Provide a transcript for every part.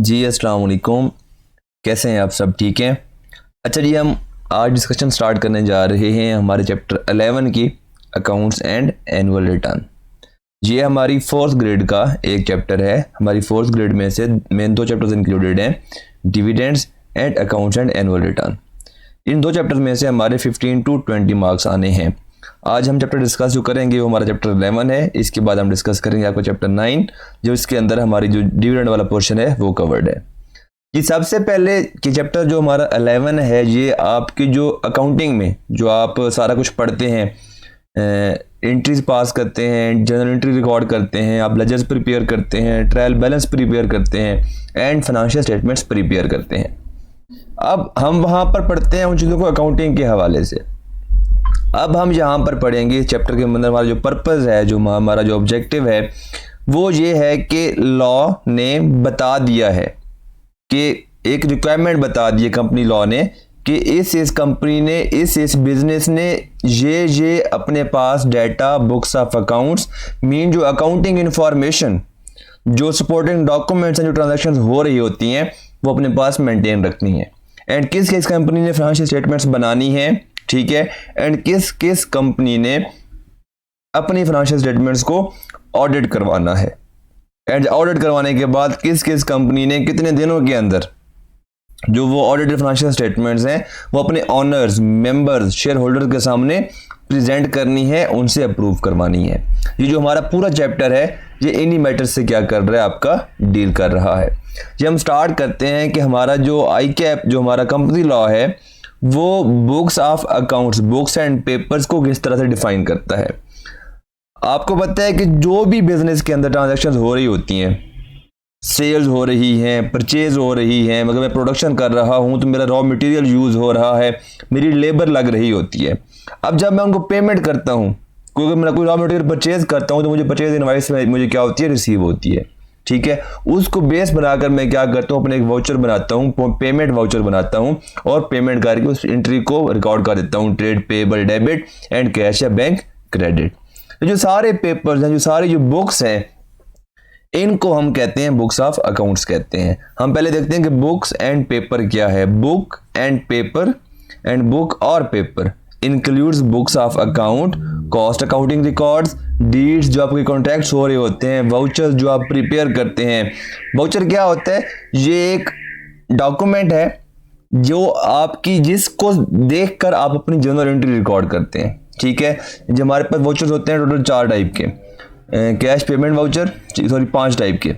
जी अस्सलाम वालेकुम। कैसे हैं आप सब? ठीक हैं? अच्छा जी, हम आज डिस्कशन स्टार्ट करने जा रहे हैं हमारे चैप्टर 11 की अकाउंट्स एंड एनुअल रिटर्न। ये हमारी फोर्थ ग्रेड का एक चैप्टर है। हमारी फोर्थ ग्रेड में से मेन दो चैप्टर्स इंक्लूडेड हैं, dividends and accounts and annual return. इन दो चैप्टर्स में से हमारे 15 to 20 मार्क्स आने हैं। आज हम चैप्टर डिस्कस जो करेंगे वो हमारा चैप्टर 11 है। इसके बाद हम डिस्कस करेंगे आपका चैप्टर 9, जो इसके अंदर हमारी जो डिविडेंड वाला पोर्शन है वो कवर्ड है। ये सबसे पहले कि चैप्टर जो हमारा 11 है, ये आपकी जो अकाउंटिंग में जो आप सारा कुछ पढ़ते हैं, एंट्रीज पास करते हैं, जर्नल एंट्री रिकॉर्ड करते हैं, आप लेजर्स प्रिपेयर करते हैं, ट्रायल बैलेंस प्रिपेयर करते हैं एंड फाइनेंशियल स्टेटमेंट्स प्रिपेयर करते हैं। अब हम वहाँ पर पढ़ते हैं उन चीज़ों को अकाउंटिंग के हवाले से। अब हम यहाँ पर पढ़ेंगे चैप्टर के अंदर हमारा जो पर्पज़ है, जो हमारा जो ऑब्जेक्टिव है, वो ये है कि लॉ ने बता दिया है कि एक रिक्वायरमेंट बता दी है कंपनी लॉ ने कि इस कंपनी ने इस बिजनेस ने ये अपने पास data, books of accounts, mean जो अकाउंटिंग इंफॉर्मेशन, जो सपोर्टिंग डॉक्यूमेंट्स हैं, जो ट्रांजैक्शंस हो रही होती हैं, वो अपने पास मेंटेन रखनी है। एंड किस कंपनी ने फाइनेंशियल स्टेटमेंट्स बनानी है, ठीक है, एंड किस कंपनी ने अपनी फाइनेंशियल स्टेटमेंट्स को ऑडिट करवाना है। एंड ऑडिट करवाने के बाद किस कंपनी ने कितने दिनों के अंदर जो वो ऑडिटेड फाइनेंशियल स्टेटमेंट्स हैं वो अपने ऑनर्स, मेंबर्स, शेयर होल्डर के सामने प्रेजेंट करनी है, उनसे अप्रूव करवानी है। ये जो हमारा पूरा चैप्टर है ये इन्हीं मैटर्स से क्या कर रहा है, आपका डील कर रहा है। ये हम स्टार्ट करते हैं कि हमारा जो ICAP, जो हमारा कंपनी लॉ है, वो books of accounts, books and papers को किस तरह से डिफाइन करता है। आपको पता है कि जो भी बिजनेस के अंदर ट्रांजैक्शंस हो रही होती हैं, सेल्स हो रही हैं, परचेज हो रही हैं, मतलब मैं प्रोडक्शन कर रहा हूं तो मेरा रॉ मटेरियल यूज़ हो रहा है, मेरी लेबर लग रही होती है। अब जब मैं उनको पेमेंट करता हूं, क्योंकि मैं कोई रॉ मटेरियल परचेज करता हूं तो मुझे परचेज इनवॉइस में मुझे क्या होती है, रिसीव होती है, ठीक है। उसको बेस बनाकर मैं क्या करता हूँ, अपने एक वाउचर बनाता हूँ, पेमेंट वाउचर बनाता हूँ और पेमेंट करके उस एंट्री को रिकॉर्ड कर देता हूँ, trade payable debit and cash या बैंक क्रेडिट। तो जो सारे पेपर्स हैं, जो सारी जो बुक्स हैं, इनको हम कहते हैं बुक्स ऑफ अकाउंट्स कहते हैं। हम पहले देखते हैं कि बुक्स एंड पेपर क्या है। Book and paper, and book और paper includes books of account, cost accounting records, deeds जो आपके कॉन्ट्रैक्ट्स हो रहे होते हैं, वाउचर्स जो आप प्रिपेयर करते हैं। वाउचर क्या होता है? ये एक डॉक्यूमेंट है जो आपकी, जिसको देखकर आप अपनी जर्नल एंट्री रिकॉर्ड करते हैं, ठीक है। जो हमारे पास वाउचर्स होते हैं टोटल 4 टाइप के, cash payment voucher, sorry 5 type के।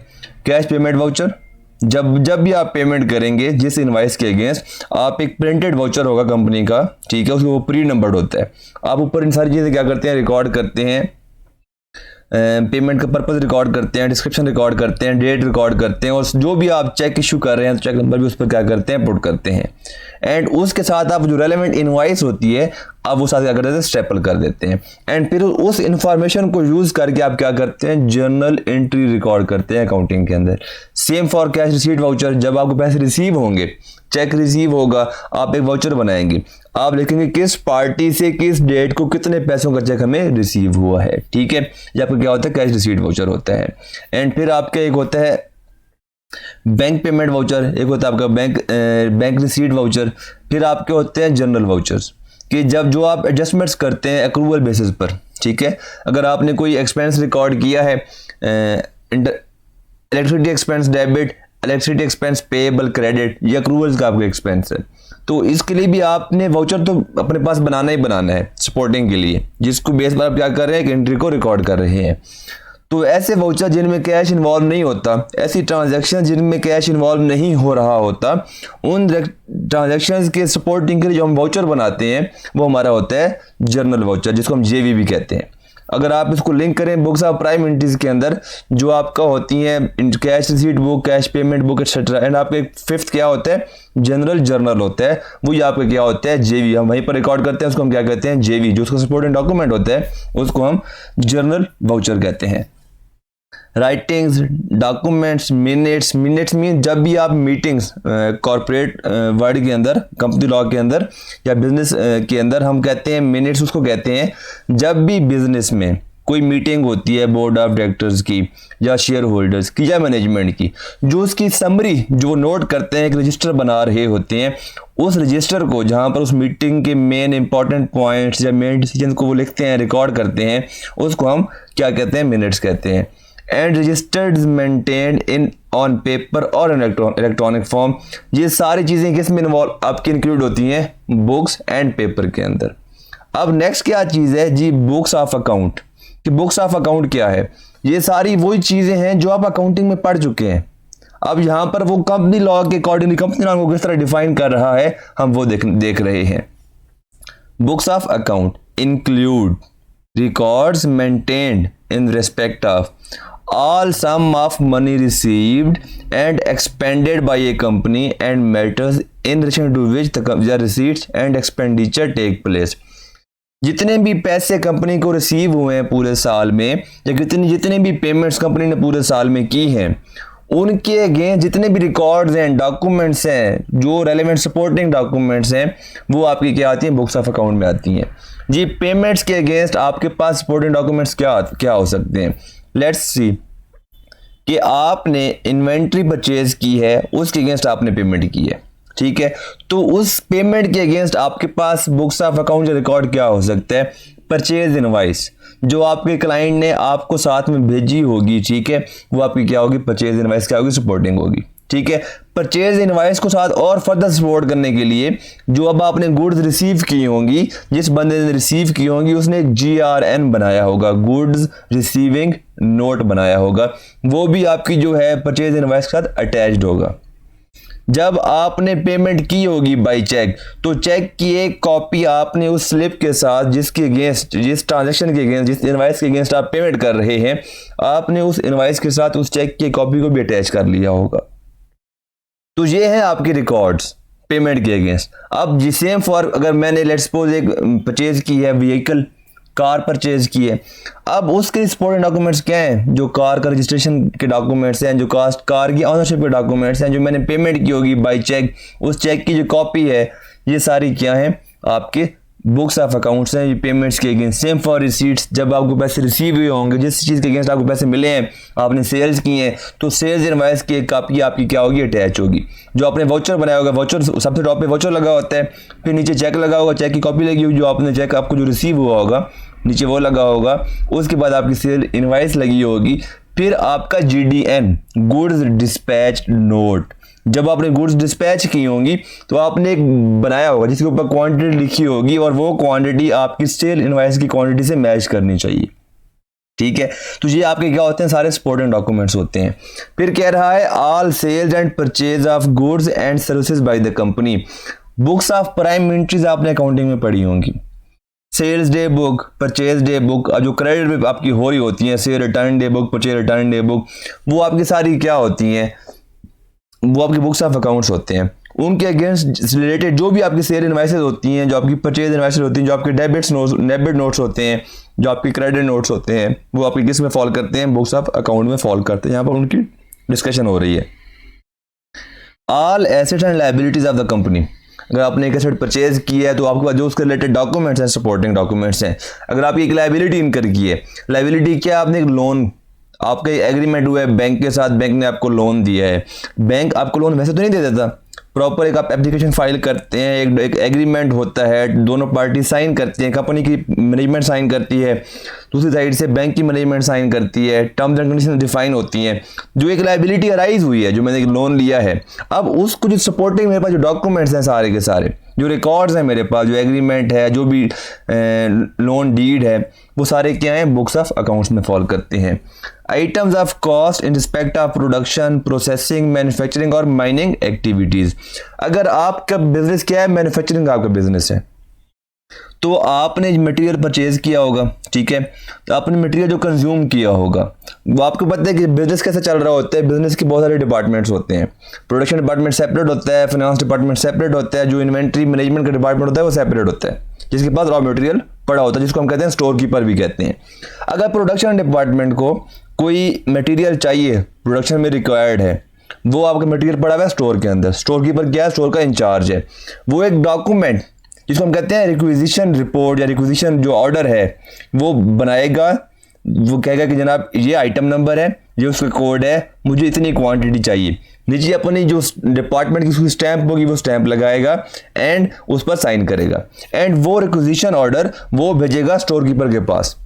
कैश पेमेंट वाउचर, जब भी आप पेमेंट करेंगे जिस इनवाइस के अगेंस्ट, आप एक प्रिंटेड वाउचर होगा कंपनी का, ठीक है, उसको वो प्री नंबर्ड होता है। आप ऊपर इन सारी चीज़ें क्या करते हैं, रिकॉर्ड करते हैं, पेमेंट का पर्पस रिकॉर्ड करते हैं, डिस्क्रिप्शन रिकॉर्ड करते हैं, डेट रिकॉर्ड करते हैं, और जो भी आप चेक इशू कर रहे हैं तो चेक नंबर भी उस पर क्या करते हैं, पुट करते हैं। एंड उसके साथ आप जो रेलेवेंट इनवॉइस होती है, आप वो साथ क्या करते हैं, स्टेपल कर देते हैं। एंड फिर उस इंफॉर्मेशन को यूज करके आप क्या करते हैं, जर्नल एंट्री रिकॉर्ड करते हैं अकाउंटिंग के अंदर। Same for cash receipt voucher, जब आपको पैसे रिसीव होंगे, चेक रिसीव होगा, आप एक वाउचर बनाएंगे, आप लिखेंगे किस पार्टी से किस डेट को कितने पैसों का चेक हमें रिसीव हुआ है, ठीक है। ये आपका क्या होता है, कैश रिसीट वाउचर होता है। एंड फिर आपका एक होता है बैंक पेमेंट वाउचर, एक होता है आपका बैंक रिसीट वाउचर। फिर आपके होते हैं जनरल वाउचर्स, कि जब जो आप एडजस्टमेंट्स करते हैं एक्रूवल बेसिस पर, ठीक है। अगर आपने कोई एक्सपेंस रिकॉर्ड किया है, electricity expense debit, electricity expense payable credit, ये एक्रूवल्स का आपका एक्सपेंस है, तो इसके लिए भी आपने वाउचर तो अपने पास बनाना ही बनाना है सपोर्टिंग के लिए, जिसको बेस पर आप क्या कर रहे हैं, एक एंट्री को रिकॉर्ड कर रहे हैं। तो ऐसे वाउचर जिनमें कैश इन्वॉल्व नहीं होता, ऐसी ट्रांजैक्शन जिनमें कैश इन्वॉल्व नहीं हो रहा होता, उन ट्रांजैक्शंस के सपोर्टिंग के लिए जो हम वाउचर बनाते हैं वो हमारा होता है जर्नल वाउचर, जिसको हम JV भी कहते हैं। अगर आप इसको लिंक करें बुक्स ऑफ प्राइम एंट्रीज के अंदर, जो आपका होती हैं cash receipt book, cash payment book etcetera, and आपका एक 5th क्या होता है, जनरल जर्नल होता है, वो ये आपका क्या होता है, JV। हम वहीं पर रिकॉर्ड करते हैं, उसको हम क्या कहते हैं, JV। जो उसका सपोर्टिंग डॉक्यूमेंट होता है उसको हम जर्नल वाउचर कहते हैं। राइटिंग्स, डॉक्यूमेंट्स, मिनट्स मीन जब भी आप मीटिंग्स कॉर्पोरेट वर्ल्ड के अंदर, कंपनी लॉ के अंदर या बिजनेस के अंदर, हम कहते हैं मिनट्स उसको कहते हैं। जब भी बिजनेस में कोई मीटिंग होती है बोर्ड ऑफ डायरेक्टर्स की या शेयर होल्डर्स की या मैनेजमेंट की, जो उसकी समरी जो नोट करते हैं, एक रजिस्टर बना रहे होते हैं, उस रजिस्टर को जहां पर उस मीटिंग के मेन इंपॉर्टेंट पॉइंट्स या मेन डिसीजन को वो लिखते हैं, रिकॉर्ड करते हैं, उसको हम क्या कहते हैं, मिनट्स कहते हैं। And registered maintained in on paper और इलेक्ट्रॉनिक फॉर्म। ये सारी चीज़ें किस में इन्वॉल्व आपकी इंक्लूड होती हैं, बुक्स एंड पेपर के अंदर। अब नेक्स्ट क्या चीज़ है जी, बुक्स ऑफ अकाउंट। कि बुक्स ऑफ अकाउंट क्या है, ये सारी वही चीज़ें हैं जो आप अकाउंटिंग में पढ़ चुके हैं। अब यहाँ पर वो कंपनी लॉ के अकॉर्डिंगली कंपनी लॉ को किस तरह डिफाइन कर रहा है, हम वो देख रहे हैं। Books of account include records maintained in respect of all sum of money received and expended by a company and matters in relation to which the receipts and expenditure take place। जितने भी पैसे company को receive हुए हैं पूरे साल में, या जितने भी पेमेंट्स कंपनी ने पूरे साल में की हैं, उनके अगेंस्ट जितने भी रिकॉर्ड्स हैं, डॉक्यूमेंट्स हैं, जो रेलेवेंट सपोर्टिंग डॉक्यूमेंट्स हैं, वो आपकी क्या आती हैं, बुक्स ऑफ अकाउंट में आती हैं जी। पेमेंट्स के अगेंस्ट आपके पास सपोर्टिंग डॉक्यूमेंट्स क्या हो सकते हैं। लेट्स सी कि आपने इन्वेंट्री परचेज की है, उसके अगेंस्ट आपने पेमेंट की है, ठीक है, तो उस पेमेंट के अगेंस्ट आपके पास बुक्स ऑफ अकाउंट का रिकॉर्ड क्या हो सकता है, परचेज इनवाइस, जो आपके क्लाइंट ने आपको साथ में भेजी होगी, ठीक है, वो आपकी क्या होगी, परचेज इनवाइस क्या होगी, सपोर्टिंग होगी, ठीक है। परचेज इनवाइस को साथ और फर्दर सपोर्ट करने के लिए जो अब आपने गुड्स रिसीव की होंगी, जिस बंदे ने रिसीव की होंगी उसने GRN बनाया होगा, गुड्स रिसीविंग नोट बनाया होगा, वो भी आपकी जो है परचेज इनवाइस के साथ अटैच्ड होगा। जब आपने पेमेंट की होगी बाय चेक, तो चेक की एक कॉपी आपने उस स्लिप के साथ, जिसके अगेंस्ट, जिस ट्रांजैक्शन के अगेंस्ट, जिस इनवाइस के अगेंस्ट आप पेमेंट कर रहे हैं, आपने उस इनवाइस के साथ उस चेक की कॉपी को भी अटैच कर लिया होगा। तो ये है आपके रिकॉर्ड्स पेमेंट के अगेंस्ट। अब जी सेम फॉर, अगर मैंने लेट्स सपोज एक परचेज की है व्हीकल, कार परचेज की है, अब उसके सपोर्टिंग डॉक्यूमेंट्स क्या हैं, जो कार का रजिस्ट्रेशन के डॉक्यूमेंट्स हैं, जो कार की ऑनरशिप के डॉक्यूमेंट्स हैं, जो मैंने पेमेंट की होगी बाय चेक, उस चेक की जो कॉपी है, ये सारी क्या हैं, आपके बुक्स ऑफ अकाउंट्स हैं, ये पेमेंट्स के अगेंस्ट। सेम फॉर रिसीट्स, जब आपको पैसे रिसीव हुए होंगे, जिस चीज़ के अगेंस्ट आपको पैसे मिले हैं, आपने सेल्स की हैं, तो सेल्स इनवाइस की एक कॉपी आपकी क्या होगी, अटैच होगी। जो आपने वाउचर बनाया होगा, वाउचर सबसे टॉप पे वाउचर लगा होता है, फिर नीचे चेक लगा होगा, चेक की कॉपी लगी होगी, जो आपने चेक आपको जो रिसीव हुआ होगा नीचे वो लगा होगा, उसके बाद आपकी सेल इनवाइस लगी होगी, फिर आपका GDN गुड्स डिस्पैच नोट। जब आपने गुड्स डिस्पैच की होंगी तो आपने एक बनाया होगा जिसके ऊपर क्वांटिटी लिखी होगी, और वो क्वांटिटी आपकी सेल इनवाइस की क्वांटिटी से मैच करनी चाहिए, ठीक है। तो ये आपके क्या होते हैं, सारे सपोर्टिंग डॉक्यूमेंट्स होते हैं। फिर कह रहा है all sales and purchase of goods and services by the company. Books of prime entries आपने अकाउंटिंग में पढ़ी होंगी, sales day book, purchase day book, जो क्रेडिट में आपकी हो रही होती हैं, sale return day book, purchase return day book, वो आपकी सारी क्या होती हैं, वो आपकी बुक्स ऑफ अकाउंट्स होते हैं। उनके अगेंस्ट रिलेटेड जो भी आपकी सेल इनवाइसेस होती हैं, जो आपकी परचेज इनवाइसेस होती हैं, जो आपके डेबिट नोट्स होते हैं, जो आपके क्रेडिट नोट्स होते हैं, वो आपके किस में फॉल करते हैं, बुक्स ऑफ अकाउंट में फॉल करते हैं। यहाँ पर उनकी डिस्कशन हो रही है। All assets and liabilities of the company, अगर आपने एक एसेट परचेज किया है तो आपके पास जो उसके रिलेटेड डॉक्यूमेंट्स हैं, सपोर्टिंग डॉक्यूमेंट्स हैं। अगर आपकी एक लायबिलिटी इनकर की है, लायबिलिटी क्या, आपने एक लोन, आपका एग्रीमेंट हुआ है बैंक के साथ, बैंक ने आपको लोन दिया है, बैंक आपको लोन वैसे तो नहीं दे देता, प्रॉपर एक आप एप्लीकेशन फाइल करते हैं, एक एग्रीमेंट होता है, दोनों पार्टी साइन करती हैं, कंपनी की मैनेजमेंट साइन करती है, दूसरी साइड से बैंक की मैनेजमेंट साइन करती है, टर्म्स एंड कंडीशन डिफाइन होती हैं, जो एक लायबिलिटी अराइज हुई है, जो मैंने एक लोन लिया है। अब उसको जो सपोर्टिंग मेरे पास जो डॉक्यूमेंट्स हैं सारे के सारे, जो रिकॉर्ड्स हैं मेरे पास, जो एग्रीमेंट है, जो भी लोन डीड है, वो सारे क्या हैं, बुक्स ऑफ अकाउंट्स में फॉल करते हैं। Items of cost in respect of production, processing, manufacturing और माइनिंग एक्टिविटीज़। अगर आपका बिजनेस क्या है, मैन्युफैक्चरिंग आपका बिजनेस है, तो आपने मटेरियल परचेज किया होगा, ठीक है, तो आपने मटेरियल जो कंज्यूम किया होगा, वो आपको पता है कि बिजनेस कैसे चल रहा होता है। बिजनेस के बहुत सारे डिपार्टमेंट्स होते हैं, प्रोडक्शन डिपार्टमेंट सेपरेट होता है, फाइनेंस डिपार्टमेंट सेपरेट होता है, जो इन्वेंट्री मैनेजमेंट का डिपार्टमेंट होता है वो सेपरेट होता है, जिसके पास रॉ मटेरियल पड़ा होता है, जिसको हम कहते हैं स्टोर कीपर भी कहते हैं। अगर प्रोडक्शन डिपार्टमेंट को कोई मटेरियल चाहिए, प्रोडक्शन में रिक्वायर्ड है, वो आपका मटेरियल पड़ा हुआ है स्टोर के अंदर, स्टोर कीपर क्या है, स्टोर का इंचार्ज है, वो एक डॉक्यूमेंट जिसको हम कहते हैं रिक्विजिशन रिपोर्ट या रिक्विजिशन जो ऑर्डर है वो बनाएगा, वो कहेगा कि जनाब ये आइटम नंबर है, ये उसका कोड है, मुझे इतनी क्वांटिटी चाहिए। नीचे अपनी जो डिपार्टमेंट की उसकी स्टैंप होगी वो स्टैंप लगाएगा एंड उस पर साइन करेगा एंड वो रिक्विजिशन ऑर्डर वो भेजेगा स्टोर कीपर के पास।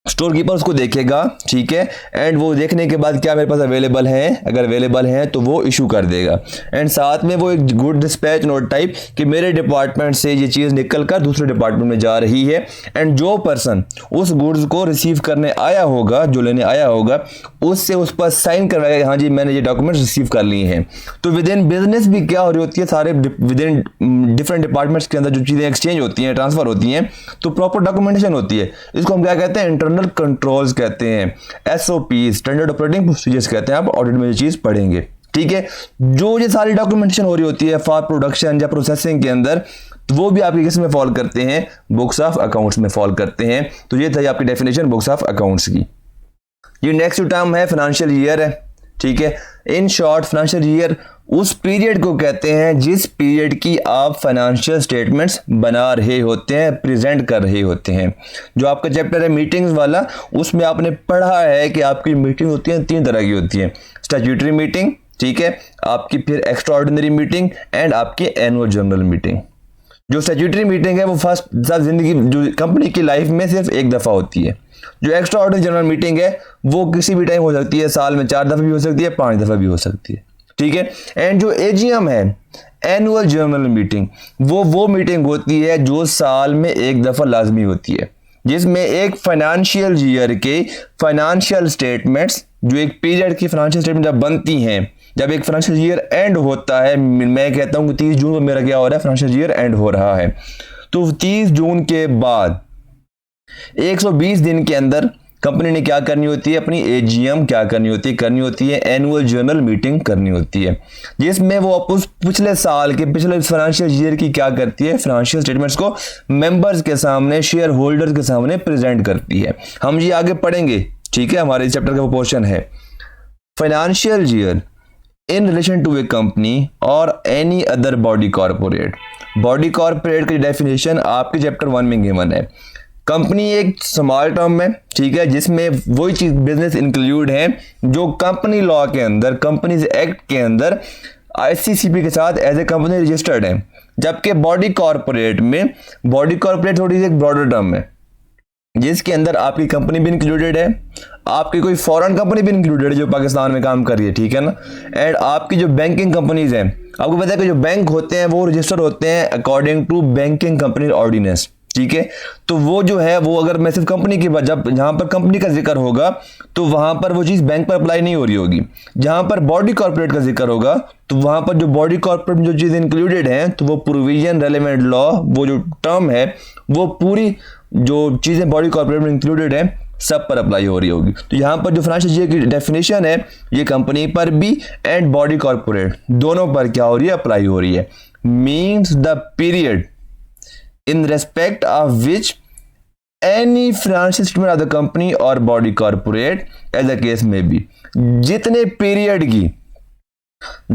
स्टोर कीपर उसको देखेगा, ठीक है, एंड वो देखने के बाद क्या मेरे पास अवेलेबल है, अगर अवेलेबल है तो वो इशू कर देगा एंड साथ में वो एक गुड डिस्पैच नोट टाइप कि मेरे डिपार्टमेंट से ये चीज़ निकल कर दूसरे डिपार्टमेंट में जा रही है एंड जो पर्सन उस गुड्स को रिसीव करने आया होगा, जो लेने आया होगा, उससे उस पर साइन करवाएगा, हाँ जी मैंने ये डॉक्यूमेंट्स रिसीव कर लिए हैं। तो विद इन बिजनेस भी क्या हो रही होती है, सारे विद इन डिफरेंट डिपार्टमेंट्स के अंदर जो चीज़ें एक्सचेंज होती हैं, ट्रांसफर होती हैं, तो प्रॉपर डॉक्यूमेंटेशन होती है। इसको हम क्या कहते हैं, इंटरनल कंट्रोल्स कहते हैं, एसओपी स्टैंडर्ड ऑपरेटिंग प्रोसीजर्स कहते हैं। आप ऑडिट में ये चीज़ पढ़ेंगे, ठीक है। जो ये सारी डॉक्यूमेंटेशन हो रही होती है फॉर प्रोडक्शन या प्रोसेसिंग के अंदर, तो वो भी आपके किस में फॉल करते हैं, बुक्स ऑफ अकाउंट्स में फॉल करते हैं। तो ये था आपकी डेफिनेशन बुक्स ऑफ अकाउंट्स की। ये नेक्स्ट टर्म है फाइनेंशियल ईयर है, ठीक है। इन शॉर्ट फाइनेंशियल ईयर उस पीरियड को कहते हैं जिस पीरियड की आप फाइनेंशियल स्टेटमेंट्स बना रहे होते हैं, प्रेजेंट कर रहे होते हैं। जो आपका चैप्टर है मीटिंग्स वाला, उसमें आपने पढ़ा है कि आपकी मीटिंग होती है 3 तरह की होती है, स्टैट्यूटरी मीटिंग, ठीक है, आपकी फिर एक्स्ट्रा ऑर्डिनरी मीटिंग एंड आपकी एनुअल जनरल मीटिंग। जो स्टैट्यूटरी मीटिंग है वो फर्स्ट जिंदगी जो कंपनी की लाइफ में सिर्फ एक दफ़ा होती है। जो एक्स्ट्रा ऑर्डिनरी जनरल मीटिंग है वो किसी भी टाइम हो सकती है, साल में 4 दफ़ा भी हो सकती है, 5 दफ़ा भी हो सकती है, ठीक है। एंड जो एजीएम है, एनुअल जनरल मीटिंग, वो मीटिंग होती है जो साल में एक दफ़ा लाजमी होती है, जिसमें एक फाइनेंशियल ईयर के फाइनेंशियल स्टेटमेंट्स, जो एक पीरियड की फाइनेंशियल स्टेटमेंट जब बनती हैं, जब एक फाइनेंशियल ईयर एंड होता है, मैं कहता हूं कि 30 जून को मेरा क्या हो रहा है, फाइनेंशियल ईयर एंड हो रहा है, तो 30 जून के बाद 120 दिन के अंदर कंपनी ने क्या करनी होती है, अपनी एजीएम क्या करनी होती है एनुअल जनरल मीटिंग करनी होती है, जिसमें वो उस पिछले साल के पिछले फाइनेंशियल ईयर की क्या करती है, फाइनेंशियल स्टेटमेंट्स को मेंबर्स के सामने, शेयर होल्डर्स के सामने प्रेजेंट करती है। हम ये आगे पढ़ेंगे, ठीक है, हमारे इस चैप्टर का वो पोर्शन है। Financial year in relation to a company और any other body corporate. Body corporate की डेफिनेशन आपके चैप्टर 1 में गिवन है। कंपनी एक स्मॉल टर्म है, ठीक है, जिसमें वही चीज बिजनेस इंक्लूड है जो कंपनी लॉ के अंदर, कंपनीज एक्ट के अंदर आईसीसीपी के साथ एज ए कंपनी रजिस्टर्ड है। जबकि बॉडी कॉर्पोरेट में, बॉडी कॉर्पोरेट थोड़ी सी एक ब्रॉडर टर्म है, जिसके अंदर आपकी कंपनी भी इंक्लूडेड है, आपकी कोई फॉरेन कंपनी भी इंक्लूडेड है जो पाकिस्तान में काम कर रही है, ठीक है ना, एंड आपकी जो बैंकिंग कंपनीज हैं, आपको पता है कि जो बैंक होते हैं वो रजिस्टर होते हैं according to banking company ordinance, ठीक है। तो वो जो है वो अगर मैं सिर्फ कंपनी की बात, जब जहां पर कंपनी का जिक्र होगा तो वहां पर वो चीज बैंक पर अप्लाई नहीं हो रही होगी। जहां पर बॉडी कॉर्पोरेट का जिक्र होगा तो वहां पर जो बॉडी कॉर्पोरेट में जो चीज इंक्लूडेड है, तो वो प्रोविजन रेलेवेंट लॉ, वो जो टर्म है, वो पूरी जो चीजें बॉडी कॉर्पोरेट में इंक्लूडेड है सब पर अप्लाई हो रही होगी। तो यहाँ पर जो फाइनेंशियल ईयर की डेफिनेशन है ये कंपनी पर भी एंड बॉडी कॉर्पोरेट दोनों पर क्या हो रही है, अप्लाई हो रही है। Means the period in respect of which any financial statement of the company or body corporate as the case may be। जितने पीरियड की,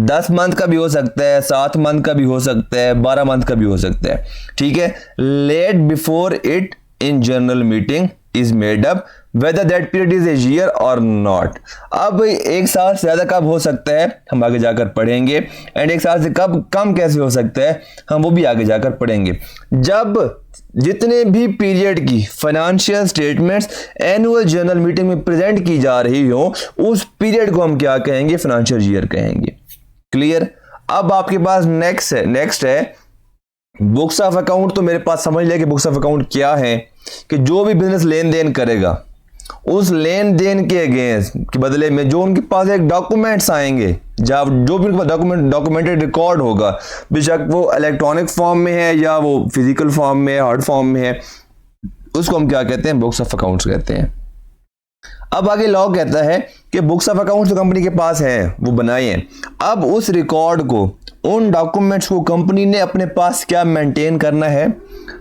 10 मंथ का भी हो सकता है, 7 मंथ का भी हो सकता है, 12 मंथ का भी हो सकता है, ठीक है, let before it in general meeting is made up whether that period is a year और नॉट। अब एक साल से ज्यादा कब हो सकता है हम आगे जाकर पढ़ेंगे, एंड एक साल से कब कम कैसे हो सकता है हम वो भी आगे जाकर पढ़ेंगे। जब जितने भी पीरियड की financial statements annual general meeting में प्रेजेंट की जा रही हो, उस पीरियड को हम क्या कहेंगे, फाइनेंशियल ईयर कहेंगे। क्लियर। अब आपके पास नेक्स्ट है बुक्स ऑफ अकाउंट। तो मेरे पास समझ लिया कि बुक्स ऑफ अकाउंट क्या है, कि जो भी बिजनेस लेन देन करेगा उस लेन देन के अगेंस्ट के बदले में जो उनके पास एक डॉक्यूमेंट्स आएंगे, जब जो भी उनके पास डॉक्यूमेंटेड रिकॉर्ड होगा, बेशक वो इलेक्ट्रॉनिक फॉर्म में है या वो फिजिकल फॉर्म में, हार्ड फॉर्म में है, उसको हम क्या कहते हैं, बुक्स ऑफ अकाउंट्स कहते हैं। अब आगे लॉ कहता है कि बुक्स ऑफ अकाउंट्स जो कंपनी के पास है वो बनाए हैं। अब उस रिकॉर्ड को, उन डॉक्यूमेंट्स को कंपनी ने अपने पास क्या मेंटेन करना है।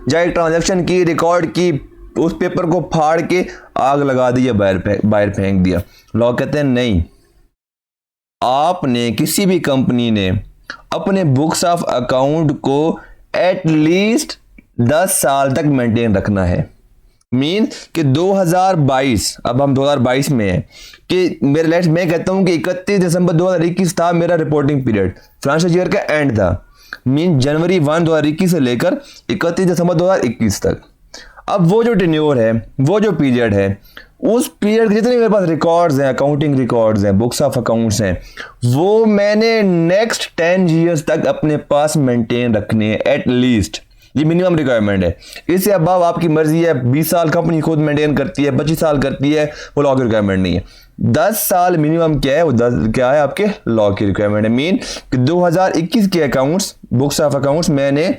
जब एक ट्रांजैक्शन की, रिकॉर्ड की, उस पेपर को फाड़ के आग लगा दी या बाहर फेंक दिया, लॉ कहते हैं नहीं, आपने, किसी भी कंपनी ने अपने बुक्स ऑफ अकाउंट को एटलीस्ट 10 साल तक मेंटेन रखना है। मीन कि 2022, अब हम 2022 में हैं, कि मेरे लेट्स मैं कहता हूं कि 31 दिसंबर 2021 था मेरा रिपोर्टिंग पीरियड, फाइनेंशियल ईयर का एंड था, मीन जनवरी 1 2021 से लेकर 31 दिसंबर 2021 तक। अब वो जो टेन्योर है, वो जो पीरियड है, उस पीरियड के जितने मेरे पास रिकॉर्ड्स हैं, अकाउंटिंग रिकॉर्ड्स हैं, बुक्स ऑफ अकाउंट्स हैं, वो मैंने नेक्स्ट 10 ईयर्स तक अपने पास मेंटेन रखने हैं एट लीस्ट। ये मिनिमम रिक्वायरमेंट है। इससे अब आपकी मर्जी है, 20 साल कंपनी खुद मेंटेन करती है, 25 साल करती है, वो लॉ की रिक्वायरमेंट नहीं है। 10 साल मिनिमम क्या है, वो 10 क्या है आपके लॉ की रिक्वायरमेंट है। मीन कि 2021 के अकाउंट्स, बुक्स ऑफ अकाउंट्स मैंने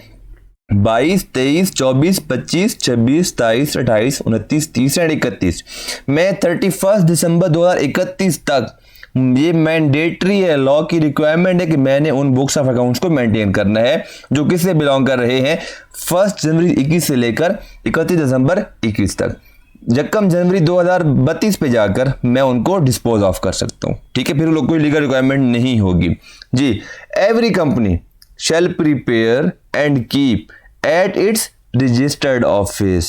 22, 23, 24, 25, 26, 27, 28, 29, 30 एंड 31, मैं 31 दिसंबर 2031 तक, ये मैंडेटरी है, लॉ की रिक्वायरमेंट है कि मैंने उन बुक्स ऑफ अकाउंट्स को मेंटेन करना है जो किससे बिलोंग कर रहे हैं, 1 जनवरी 21 से लेकर 31 दिसंबर 21 तक। जक्कम जनवरी 2032 पे जाकर मैं उनको डिस्पोज ऑफ कर सकता हूँ, ठीक है, फिर लोग कोई लीगल रिक्वायरमेंट नहीं होगी जी। Every company shall prepare and keep at its registered office,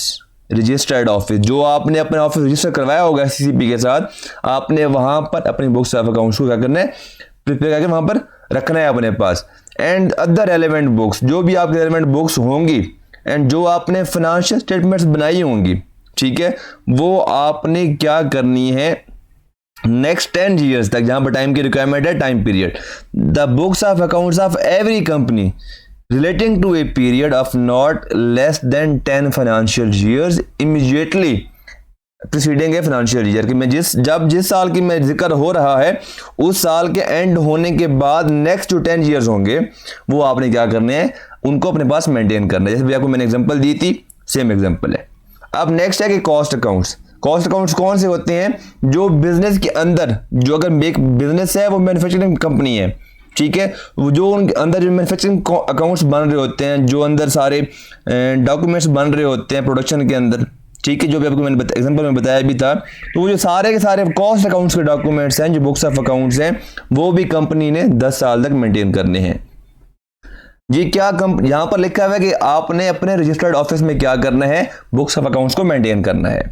registered office, जो आपने अपने ऑफिस रजिस्टर करवाया होगा सीसीपी के साथ, आपने वहां पर अपनी बुक्स ऑफ अकाउंट्स को क्या करना है, प्रिपेयर करके वहां पर रखना है अपने पास। एंड अदर रेलेवेंट बुक्स, जो भी आपके रेलेवेंट बुक्स होंगी एंड जो आपने फाइनेंशियल स्टेटमेंट्स बनाई होंगी, ठीक है, वो आपने क्या करनी है नेक्स्ट 10 ईयर्स तक, जहां पर टाइम की रिक्वायरमेंट है, time period, the books of accounts of every company relating to a period of not less than 10 financial years immediately preceding a financial year, कि मैं जिस साल की मैं जिक्र हो रहा है, उस साल के एंड होने के बाद नेक्स्ट जो 10 ईयर्स होंगे, वो आपने क्या करने हैं, उनको अपने पास मेंटेन करना है। जैसे भी आपको मैंने एग्जांपल दी थी, सेम एग्जांपल है। अब नेक्स्ट है कि कॉस्ट अकाउंट्स। कॉस्ट अकाउंट्स कौन से होते हैं, जो बिजनेस के अंदर, जो अगर एक बिजनेस है, वो मैन्युफैक्चरिंग कंपनी है, ठीक है, जो उनके अंदर जो मैन्युफैक्चरिंग अकाउंट्स बन रहे होते हैं, जो अंदर सारे डॉक्यूमेंट्स बन रहे होते हैं प्रोडक्शन के अंदर, ठीक है, जो भी आपको मैंने एग्जांपल में बताया भी था, तो वो जो सारे के सारे कॉस्ट अकाउंट्स के डॉक्यूमेंट्स हैं, जो बुक्स ऑफ अकाउंट्स हैं, वो भी कंपनी ने 10 साल तक मेंटेन करने हैं जी। क्या यहाँ पर लिखा हुआ है कि आपने अपने रजिस्टर्ड ऑफिस में क्या करना है, बुक्स ऑफ अकाउंट्स को मेंटेन करना है।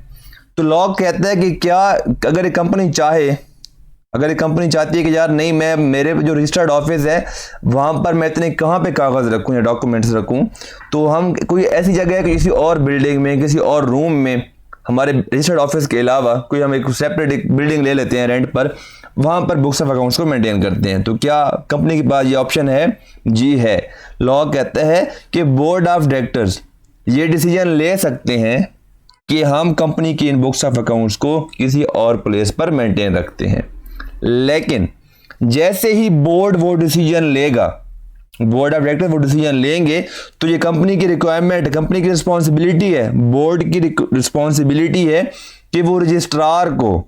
तो लॉ कहता है कि क्या अगर एक कंपनी चाहे, अगर एक कंपनी चाहती है कि यार नहीं, मैं मेरे जो रजिस्टर्ड ऑफिस है वहाँ पर मैं इतने कहाँ पे कागज़ रखूँ या डॉक्यूमेंट्स रखूँ, तो हम कोई ऐसी जगह किसी और बिल्डिंग में, किसी और रूम में, हमारे रजिस्टर्ड ऑफिस के अलावा कोई हम एक सेपरेट एक बिल्डिंग ले लेते हैं रेंट पर, वहाँ पर बुक्स ऑफ अकाउंट्स को मेंटेन करते हैं। तो क्या कंपनी के पास ये ऑप्शन है? जी है। लॉ कहता है कि बोर्ड ऑफ डायरेक्टर्स ये डिसीजन ले सकते हैं कि हम कंपनी की इन बुक्स ऑफ अकाउंट्स को किसी और प्लेस पर मेंटेन रखते हैं, लेकिन जैसे ही बोर्ड वो डिसीजन लेगा, बोर्ड ऑफ डायरेक्टर वो डिसीजन लेंगे, तो ये कंपनी की रिक्वायरमेंट, कंपनी की रिस्पॉन्सिबिलिटी है, बोर्ड की रिस्पॉन्सिबिलिटी है कि वो रजिस्ट्रार को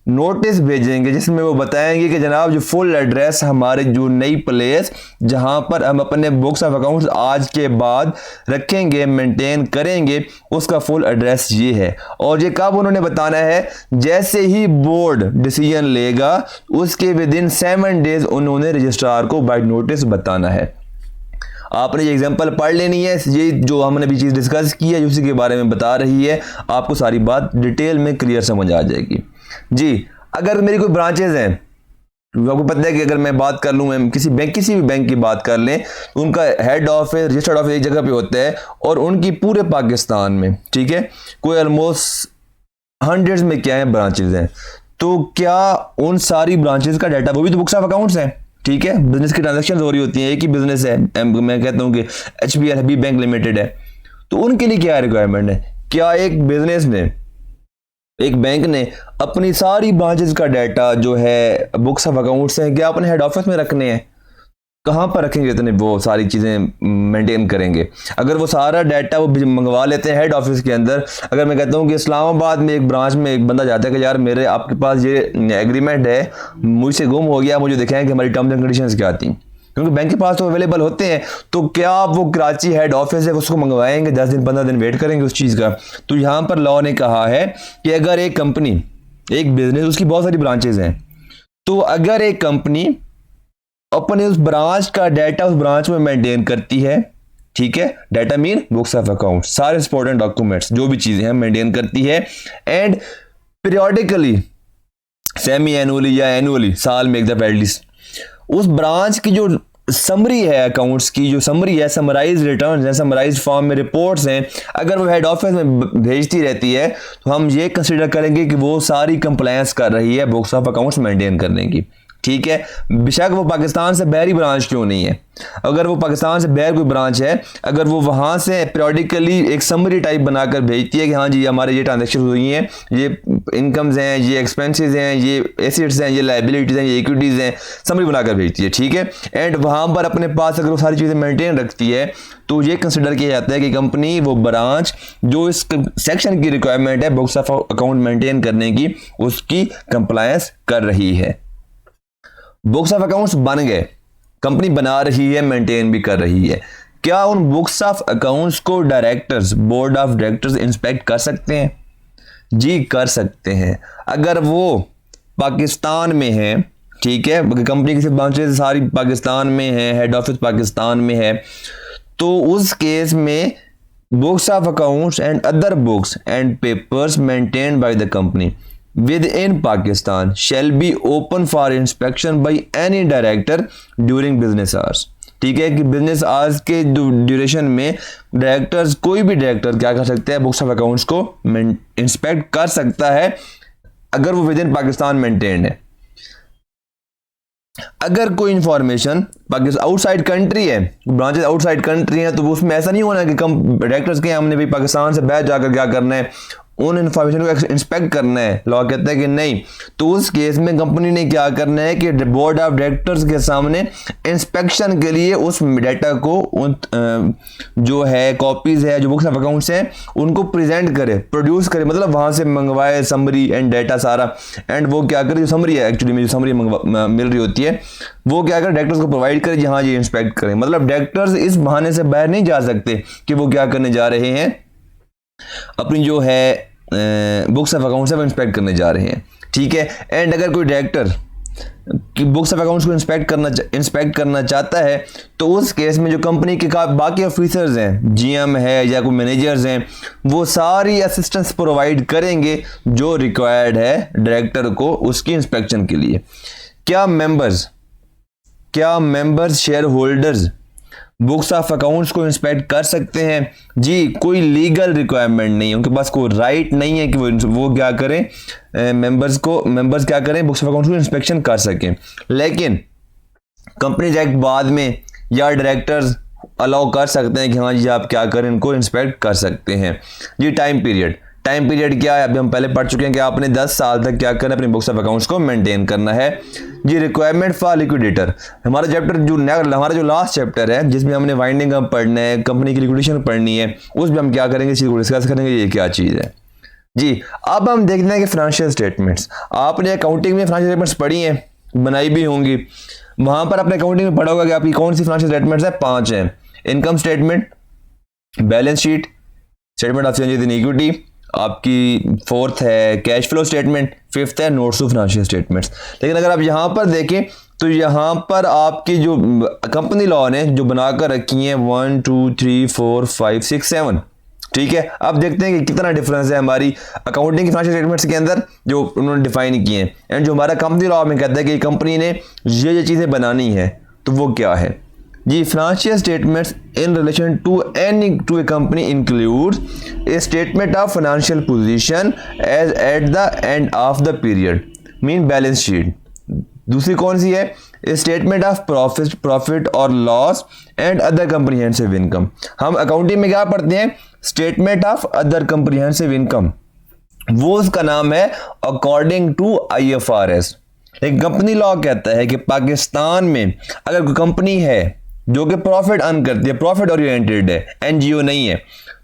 नोटिस भेजेंगे जिसमें वो बताएंगे कि जनाब जो फुल एड्रेस हमारे जो नई प्लेस जहां पर हम अपने बुक्स ऑफ अकाउंट्स आज के बाद रखेंगे, मेंटेन करेंगे, उसका फुल एड्रेस ये है। और ये कब उन्होंने बताना है? जैसे ही बोर्ड डिसीजन लेगा उसके विद इन 7 डेज उन्होंने रजिस्ट्रार को बाय नोटिस बताना है। आपने ये एग्जांपल पढ़ लेनी है, ये जो हमने भी चीज़ डिस्कस की है उसी के बारे में बता रही है, आपको सारी बात डिटेल में क्लियर समझ आ जाएगी जी। अगर मेरी कोई ब्रांचेज हैं, आपको पता है कि अगर मैं बात कर लूँ, मैं किसी भी बैंक की बात कर लें, तो उनका हेड ऑफिस, रजिस्टर्ड ऑफिस एक जगह पे होता है और उनकी पूरे पाकिस्तान में, ठीक है, कोई ऑलमोस्ट हंड्रेड्स में क्या है ब्रांचेज हैं। तो क्या उन सारी ब्रांचेज का डाटा, वो भी तो बुक्स ऑफ अकाउंट्स हैं, ठीक है, बिजनेस की ट्रांजेक्शन हो रही होती है, एक ही बिजनेस है, मैं कहता हूँ कि HBL हबीब बैंक लिमिटेड है, तो उनके लिए क्या रिक्वायरमेंट है? क्या एक बिजनेस ने, एक बैंक ने अपनी सारी ब्रांचेस का डाटा जो है बुक्स ऑफ अकाउंट्स हैं, क्या अपने हेड ऑफिस में रखने हैं? कहाँ पर रखेंगे इतने, वो सारी चीज़ें मेंटेन करेंगे? अगर वो सारा डाटा वो मंगवा लेते हैं हेड ऑफिस के अंदर, अगर मैं कहता हूँ कि इस्लामाबाद में एक ब्रांच में एक बंदा जाता है कि यार मेरे आपके पास ये एग्रीमेंट है, मुझसे गुम हो गया, मुझे दिखाएं कि हमारी टर्म्स एंड कंडीशंस क्या थी, क्योंकि बैंक के पास तो अवेलेबल होते हैं, तो क्या आप वो कराची हेड ऑफिस है उसको मंगवाएंगे, 10 दिन 15 दिन वेट करेंगे उस चीज़ का? तो यहाँ पर लॉ ने कहा है कि अगर एक कंपनी, एक बिजनेस, उसकी बहुत सारी ब्रांचेज हैं, तो अगर एक कंपनी अपने उस ब्रांच का डाटा उस ब्रांच में मेंटेन करती है, ठीक है, data mean books of account, सारे इंपॉर्टेंट डॉक्यूमेंट्स जो भी चीजें हैं मेंटेन करती है। एंड पीरियोडिकली, सेमी एनुअली या एनुअली, साल में एक दफा एटलीस्ट, उस ब्रांच की जो समरी है अकाउंट्स की, जो समरी है, समराइज रिटर्न्स हैं, समराइज फॉर्म में रिपोर्ट्स हैं, अगर वो हेड ऑफिस में भेजती रहती है तो हम ये कंसीडर करेंगे कि वो सारी कंप्लायंस कर रही है बुक्स ऑफ अकाउंट्स मेंटेन करने की। ठीक है, बेशक वो पाकिस्तान से बाहरी ब्रांच क्यों नहीं है, अगर वो पाकिस्तान से बाहर कोई ब्रांच है, अगर वो वहाँ से पीरियोडिकली एक समरी टाइप बनाकर भेजती है कि हाँ जी हमारे ये ट्रांजेक्शन हुई हैं, ये इनकम्स हैं, ये एक्सपेंसेस हैं, ये एसेट्स हैं, ये लाइबिलिटीज़ हैं, ये इक्विटीज़ हैं, समरी बनाकर भेजती है। ठीक है, एंड वहाँ पर अपने पास अगर वो सारी चीज़ें मेंटेन रखती है तो ये कंसिडर किया जाता है कि कंपनी, वो ब्रांच जो इस सेक्शन की रिक्वायरमेंट है बुक्स ऑफ अकाउंट मेंटेन करने की, उसकी कंप्लायंस कर रही है। बुक्स ऑफ अकाउंट्स बन गए, कंपनी बना रही है, मेंटेन भी कर रही है, क्या उन बुक्स ऑफ अकाउंट्स को directors, board of directors inspect कर सकते हैं? जी कर सकते हैं। अगर वो पाकिस्तान में है, ठीक है, कंपनी की ब्रांचेस सारी पाकिस्तान में है, हेड ऑफिस पाकिस्तान में है, तो उस केस में books of accounts and other books and papers maintained by the company within Pakistan shall be open for inspection by any director during business hours। ठीक है, कि बिजनेस आवर्स के ड्यूरेशन में डायरेक्टर्स, कोई भी डायरेक्टर क्या कर सकते हैं, बुक्स ऑफ अकाउंट्स को इंस्पेक्ट कर सकता है अगर वो विद इन पाकिस्तान मेंटेन्ड है। अगर कोई इंफॉर्मेशन पाकिस्तान आउटसाइड कंट्री है, ब्रांचेस आउटसाइड कंट्री है, तो उसमें ऐसा नहीं होना कि कम डायरेक्टर्स के हमने भी पाकिस्तान से बाहर जाकर क्या करना है, उन इन्फॉर्मेशन को इंस्पेक्ट करना है। लॉ कहता है कि नहीं, तो उस केस में कंपनी ने क्या करना है कि बोर्ड ऑफ डायरेक्टर्स के सामने इंस्पेक्शन के लिए उस डाटा को, जो है कॉपीज है, जो बुक्स ऑफ अकाउंट्स हैं, उनको प्रेजेंट करे, प्रोड्यूस करे, मतलब वहां से मंगवाए समरी एंड डाटा सारा, एंड वो क्या करे, जो समरी है एक्चुअली में, जो समरी मिल रही होती है, वो क्या करे, डायरेक्टर्स को प्रोवाइड करे, जहाँ ये इंस्पेक्ट करें। मतलब डायरेक्टर्स इस बहाने से बाहर नहीं जा सकते कि वो क्या करने जा रहे हैं, अपनी जो है बुक्स ऑफ अकाउंट्स है इंस्पेक्ट करने जा रहे हैं। ठीक है, एंड अगर कोई डायरेक्टर की बुक्स ऑफ अकाउंट्स को इंस्पेक्ट करना चाहता है, तो उस केस में जो कंपनी के बाकी ऑफिसर्स हैं, जीएम है या कोई मैनेजर्स हैं, वो सारी असिस्टेंस प्रोवाइड करेंगे जो रिक्वायर्ड है डायरेक्टर को उसकी इंस्पेक्शन के लिए। क्या members share holders books of accounts को इंस्पेक्ट कर सकते हैं? जी, कोई लीगल रिक्वायरमेंट नहीं है, उनके पास कोई राइट नहीं है कि वो क्या करें, मेंबर्स क्या करें, बुक्स ऑफ अकाउंट्स को इंस्पेक्शन कर सकें। लेकिन कंपनीज एक्ट बाद में या डायरेक्टर्स अलाउ कर सकते हैं कि हाँ जी आप क्या करें, इनको इंस्पेक्ट कर सकते हैं। जी, टाइम पीरियड क्या है, अभी हम पहले पढ़ चुके हैं कि आपने 10 साल तक क्या करना है, अपने बुक्स ऑफ अकाउंट्स को मेंटेन करना है। जी, रिक्वायरमेंट फॉर लिक्विडेटर, हमारा जो लास्ट चैप्टर है जिसमें हमने वाइंडिंग अप पढ़ना है, कंपनी की लिक्विडेशन पढ़नी है, उसमें हम क्या करेंगे, चीज़ को डिस्कस करेंगे, ये क्या चीज़ है। जी, अब हम देखते हैं कि फाइनेंशियल स्टेटमेंट्स, आपने अकाउंटिंग में फाइनेंशियल स्टेटमेंट्स पढ़ी हैं, बनाई भी होंगी, वहाँ पर अपने अकाउंटिंग में पढ़ा होगा कि आपकी कौन सी फाइनेंशियल स्टेटमेंट्स है, 5 हैं। Income statement, balance sheet, statement of changes in equity, आपकी 4th है कैश फ्लो स्टेटमेंट, 5th है नोट्स ऑफ फाइनेंशियल स्टेटमेंट्स। लेकिन अगर आप यहाँ पर देखें तो यहाँ पर आपकी जो कंपनी लॉ ने जो बनाकर रखी है 1 2 3 4 5 6 7, ठीक है। अब देखते हैं कि कितना डिफरेंस है हमारी अकाउंटिंग की फाइनेंशियल स्टेटमेंट्स के अंदर जो उन्होंने डिफाइन किए हैं, एंड जो हमारा कंपनी लॉ में कहता है कि कंपनी ने ये चीज़ें बनानी है, तो वो क्या है। जी, financial statements in relation to a company includes a statement of financial position as at the end of the period, mean balance sheet। दूसरी कौन सी है, स्टेटमेंट ऑफ प्रॉफिट और loss and other comprehensive income. हम accounting में क्या पढ़ते हैं, statement of other comprehensive income, वो उसका नाम है अकॉर्डिंग टू IFRS। लेकिन कंपनी लॉ कहता है कि पाकिस्तान में अगर कोई कंपनी है जो कि प्रॉफिट अर्न करती है, प्रॉफिट ओरिएंटेड है, NGO नहीं है,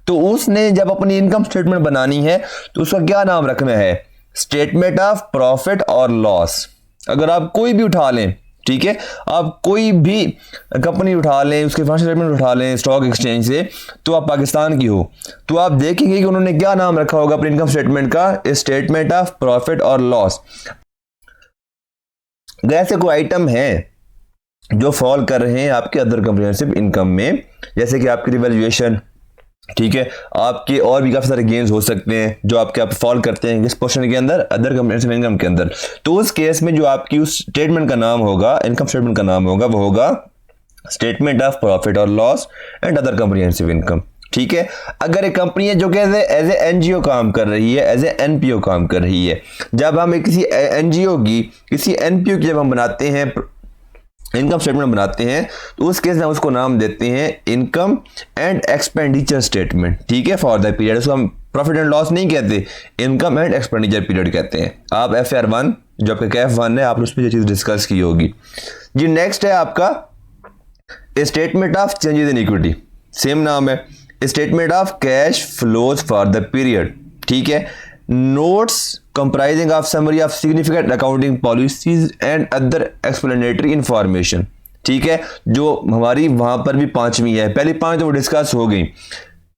तो उसने जब अपनी इनकम स्टेटमेंट बनानी है तो उसका क्या नाम रखना है, स्टेटमेंट ऑफ प्रॉफिट और लॉस। अगर आप कोई भी उठा लें, ठीक है, आप कोई भी कंपनी उठा लें, उसके फाइनेंशियल स्टेटमेंट उठा लें स्टॉक एक्सचेंज से, तो आप पाकिस्तान की हो, तो आप देखेंगे कि उन्होंने क्या नाम रखा होगा अपने इनकम स्टेटमेंट का, स्टेटमेंट ऑफ प्रॉफिट और लॉस। ऐसे कोई आइटम है जो फॉल कर रहे हैं आपके अदर कम्प्रीहेंसिव इनकम में, जैसे कि आपकी रिवैल्यूएशन, ठीक है, आपके और भी काफ़ी सारे गेन्स हो सकते हैं जो आपके आप फॉल करते हैं इस पोर्शन के अंदर अदर कम्प्रेहेंसिव इनकम के अंदर। तो उस केस में जो आपकी उस स्टेटमेंट का नाम होगा, इनकम स्टेटमेंट का नाम होगा, वो होगा स्टेटमेंट ऑफ प्रॉफिट और loss and other comprehensive income. ठीक है, अगर एक कंपनी है जो कि एज ए एनजीओ काम कर रही है, एज ए एनपीओ काम कर रही है, जब हम किसी एनजीओ की, किसी एनपीओ की जब हम बनाते हैं इनकम स्टेटमेंट बनाते हैं, तो उस केस में उसको नाम देते हैं इनकम एंड एक्सपेंडिचर स्टेटमेंट। ठीक है, फॉर द पीरियड। उसको हम प्रॉफिट एंड लॉस नहीं कहते, इनकम एंड एक्सपेंडिचर पीरियड कहते हैं। आप FR1 जो आपका KF1 है, आपने उस पर ये चीज़ डिस्कस की होगी जी। नेक्स्ट है आपका statement of changes in equity, same नाम है, statement of cash flows for the period. ठीक है, notes comprising of summary of significant accounting policies and other explanatory information. ठीक है, जो हमारी वहां पर भी 5वीं है, पहली 5 तो वो डिस्कस हो गई।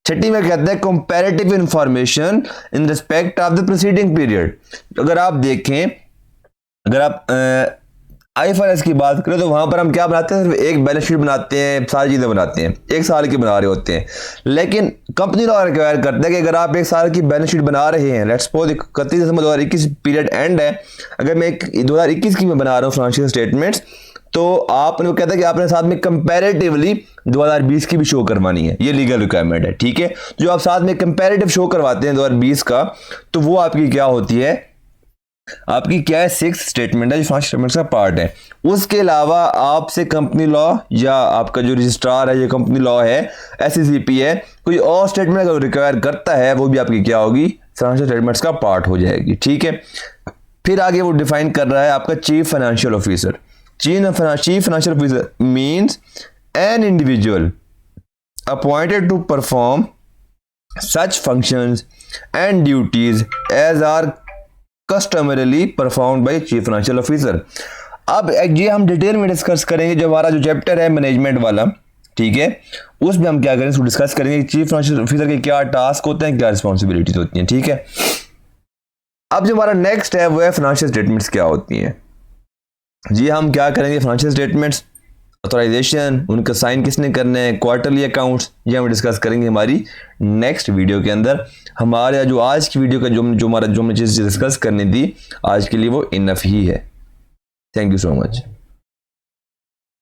6वीं में कहते हैं comparative information in respect of the preceding period. अगर आप देखें, अगर आप IFRS की बात करें तो वहां पर हम क्या बनाते हैं, सिर्फ एक बैलेंस शीट बनाते हैं, सारी चीजें बनाते हैं, एक साल की बना रहे होते हैं। लेकिन कंपनी लॉ रिक्वायर करता है कि अगर आप एक साल की बैलेंस शीट बना रहे हैं, let's suppose 31 December 2021 period and है, अगर मैं 2021 की मैं बना रहा हूँ फाइनेंशियल स्टेटमेंट्स, तो आपने वो कहता है कि आपने साथ में कंपैरेटिवली 2020 की भी शो करवानी है, ये लीगल रिक्वायरमेंट है। ठीक है, जो आप साथ में कंपैरेटिव शो करवाते हैं 2020 का, तो वो आपकी क्या होती है, आपकी क्या है, 6th स्टेटमेंट है जो 5 स्टेटमेंट्स का पार्ट है। उसके अलावा आपसे कंपनी लॉ या आपका जो रजिस्ट्रार है, जो कंपनी लॉ है, SECP है, कोई और स्टेटमेंट अगर रिक्वायर करता है, वो भी आपकी क्या होगी, फाइनेंशियल स्टेटमेंट्स का पार्ट हो जाएगी। ठीक है, फिर आगे वो डिफाइन कर रहा है आपका chief financial officer. Chief financial officer means an individual appointed to perform such functions and duties as are customarily performed by chief financial officer. अब ये हम डिटेल में डिस्कस करेंगे, जो हमारा जो चैप्टर है मैनेजमेंट वाला, ठीक है, उसमें हम क्या करेंगे, डिस्कस करेंगे चीफ फाइनेंशियल ऑफिसर के क्या टास्क होते हैं, क्या रिस्पॉन्सिबिलिटीज होती हैं। ठीक है, अब जो हमारा नेक्स्ट है वो है फाइनेंशियल स्टेटमेंट्स क्या होती हैं जी। हम क्या करेंगे, फाइनेंशियल स्टेटमेंट्स, ऑथराइजेशन, उनका साइन किसने करने हैं, क्वार्टरली अकाउंट्स, ये हम डिस्कस करेंगे हमारी नेक्स्ट वीडियो के अंदर। हमारे जो आज की वीडियो का जो हमने चीज़ डिस्कस करनी थी आज के लिए वो इनफ ही है। Thank you so much.